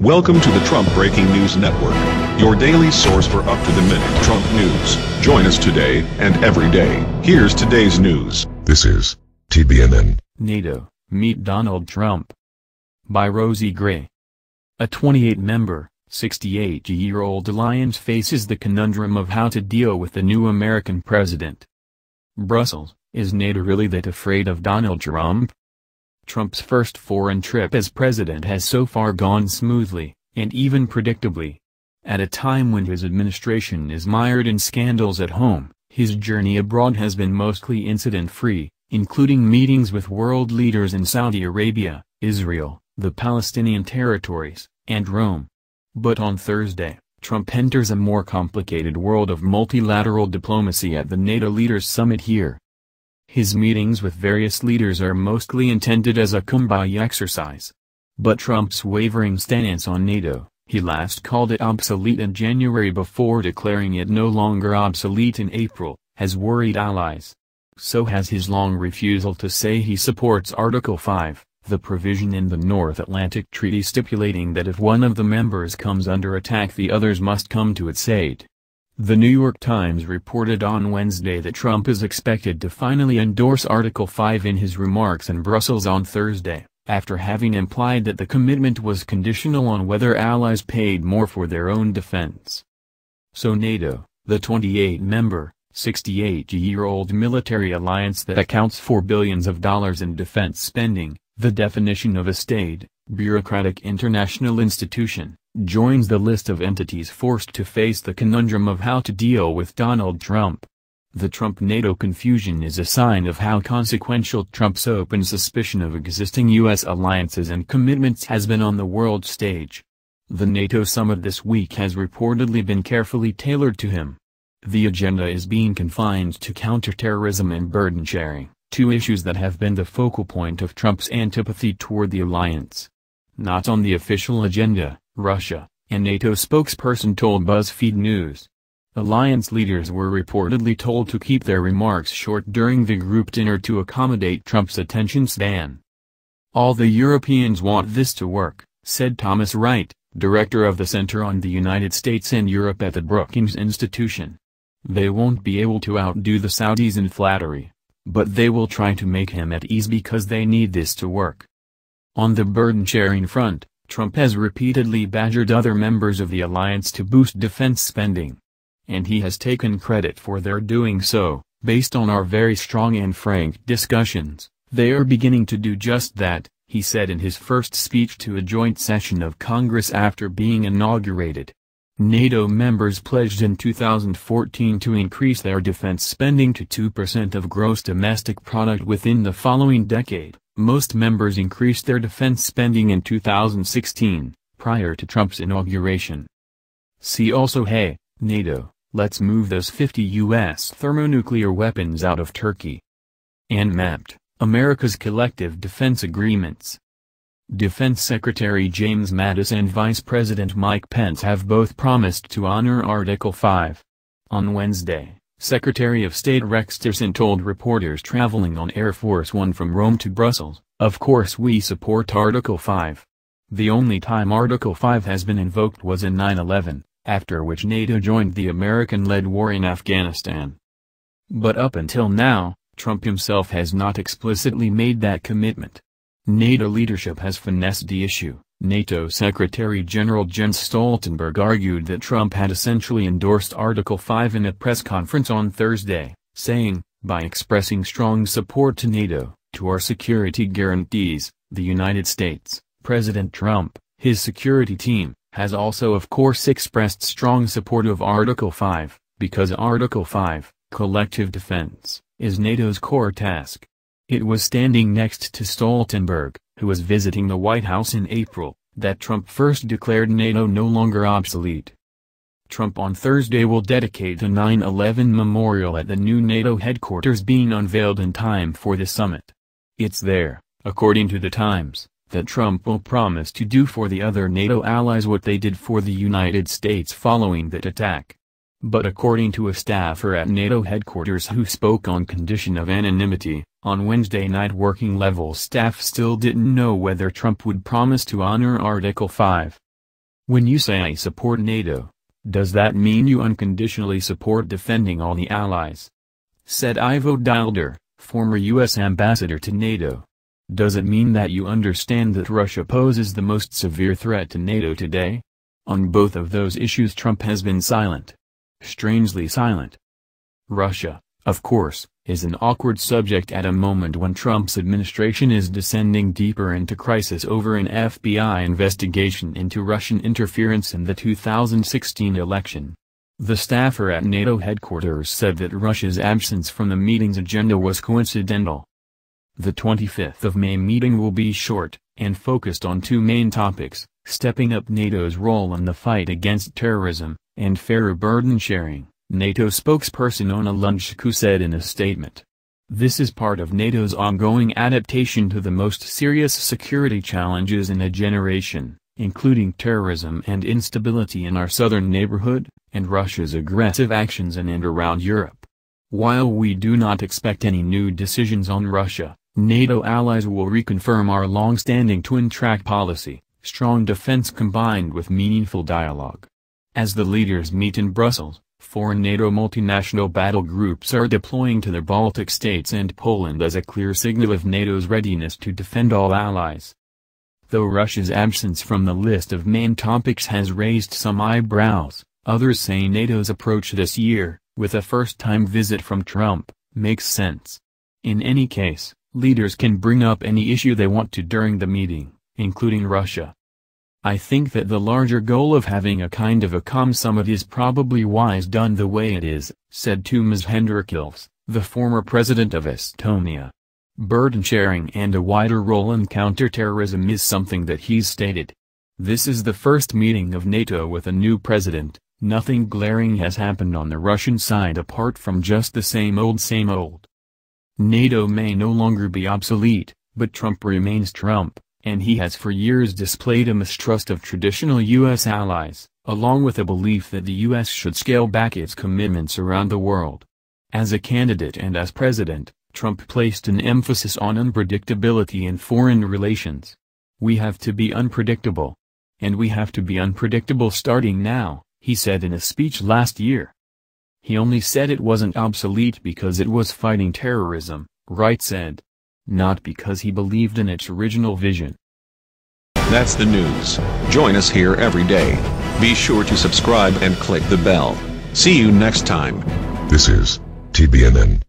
Welcome to the Trump Breaking News Network, your daily source for up-to-the-minute Trump news. Join us today and every day. Here's today's news. This is TBNN. NATO, meet Donald Trump. By Rosie Gray. A 28-member, 68-year-old alliance faces the conundrum of how to deal with the new American president. Brussels, is NATO really that afraid of Donald Trump? Trump's first foreign trip as president has so far gone smoothly, and even predictably. At a time when his administration is mired in scandals at home, his journey abroad has been mostly incident-free, including meetings with world leaders in Saudi Arabia, Israel, the Palestinian territories, and Rome. But on Thursday, Trump enters a more complicated world of multilateral diplomacy at the NATO Leaders Summit here. His meetings with various leaders are mostly intended as a kumbaya exercise. But Trump's wavering stance on NATO, he last called it obsolete in January before declaring it no longer obsolete in April, has worried allies. So has his long refusal to say he supports Article 5, the provision in the North Atlantic Treaty stipulating that if one of the members comes under attack the others must come to its aid. The New York Times reported on Wednesday that Trump is expected to finally endorse Article 5 in his remarks in Brussels on Thursday, after having implied that the commitment was conditional on whether allies paid more for their own defense. So NATO, the 28-member, 68-year-old military alliance that accounts for billions of dollars in defense spending, the definition of a staid, bureaucratic international institution, joins the list of entities forced to face the conundrum of how to deal with Donald Trump. The Trump-NATO confusion is a sign of how consequential Trump's open suspicion of existing U.S. alliances and commitments has been on the world stage. The NATO summit this week has reportedly been carefully tailored to him. The agenda is being confined to counterterrorism and burden sharing, two issues that have been the focal point of Trump's antipathy toward the alliance. Not on the official agenda, Russia, a NATO spokesperson told BuzzFeed News. Alliance leaders were reportedly told to keep their remarks short during the group dinner to accommodate Trump's attention span. All the Europeans want this to work, said Thomas Wright, director of the Center on the United States and Europe at the Brookings Institution. They won't be able to outdo the Saudis in flattery, but they will try to make him at ease because they need this to work. On the burden-sharing front, Trump has repeatedly badgered other members of the alliance to boost defense spending. And he has taken credit for their doing so. Based on our very strong and frank discussions, they are beginning to do just that, he said in his first speech to a joint session of Congress after being inaugurated. NATO members pledged in 2014 to increase their defense spending to 2% of gross domestic product within the following decade. Most members increased their defense spending in 2016, prior to Trump's inauguration. See also Hey, NATO, let's move those 50 U.S. thermonuclear weapons out of Turkey. And mapped, America's collective defense agreements. Defense Secretary James Mattis and Vice President Mike Pence have both promised to honor Article 5. On Wednesday, Secretary of State Rex Tillerson told reporters traveling on Air Force One from Rome to Brussels, "Of course we support Article 5. The only time Article 5 has been invoked was in 9/11, after which NATO joined the American-led war in Afghanistan. But up until now, Trump himself has not explicitly made that commitment. NATO leadership has finessed the issue." NATO Secretary-General Jens Stoltenberg argued that Trump had essentially endorsed Article 5 in a press conference on Thursday, saying, "By expressing strong support to NATO, to our security guarantees, the United States, President Trump, his security team, has also of course expressed strong support of Article 5, because Article 5, collective defense, is NATO's core task." It was standing next to Stoltenberg, who was visiting the White House in April, that Trump first declared NATO no longer obsolete. Trump on Thursday will dedicate a 9/11 memorial at the new NATO headquarters being unveiled in time for the summit. It's there, according to the Times, that Trump will promise to do for the other NATO allies what they did for the United States following that attack. But according to a staffer at NATO headquarters who spoke on condition of anonymity, on Wednesday night working-level staff still didn't know whether Trump would promise to honor Article 5. When you say I support NATO, does that mean you unconditionally support defending all the allies? Said Ivo Dilder, former U.S. ambassador to NATO. Does it mean that you understand that Russia poses the most severe threat to NATO today? On both of those issues Trump has been silent. Strangely silent. Russia, of course, is an awkward subject at a moment when Trump's administration is descending deeper into crisis over an FBI investigation into Russian interference in the 2016 election. The staffer at NATO headquarters said that Russia's absence from the meeting's agenda was coincidental. The 25th of May meeting will be short, and focused on two main topics, stepping up NATO's role in the fight against terrorism, and fairer burden sharing, NATO spokesperson Ona Lunchku said in a statement. This is part of NATO's ongoing adaptation to the most serious security challenges in a generation, including terrorism and instability in our southern neighborhood, and Russia's aggressive actions in and around Europe. While we do not expect any new decisions on Russia, NATO allies will reconfirm our long-standing twin-track policy, strong defense combined with meaningful dialogue. As the leaders meet in Brussels, 4 NATO multinational battle groups are deploying to the Baltic states and Poland as a clear signal of NATO's readiness to defend all allies. Though Russia's absence from the list of main topics has raised some eyebrows, others say NATO's approach this year, with a first-time visit from Trump, makes sense. In any case, leaders can bring up any issue they want to during the meeting, including Russia. I think that the larger goal of having a kind of a calm summit is probably wise done the way it is, said Toomas Hendrikilves, the former president of Estonia. Burden sharing and a wider role in counterterrorism is something that he's stated. This is the first meeting of NATO with a new president. Nothing glaring has happened on the Russian side apart from just the same old same old. NATO may no longer be obsolete, but Trump remains Trump, and he has for years displayed a mistrust of traditional U.S. allies, along with a belief that the U.S. should scale back its commitments around the world. As a candidate and as president, Trump placed an emphasis on unpredictability in foreign relations. We have to be unpredictable. And we have to be unpredictable starting now, he said in a speech last year. He only said it wasn't obsolete because it was fighting terrorism, Wright said. Not because he believed in its original vision. That's the news. Join us here every day. Be sure to subscribe and click the bell. See you next time. This is TBNN.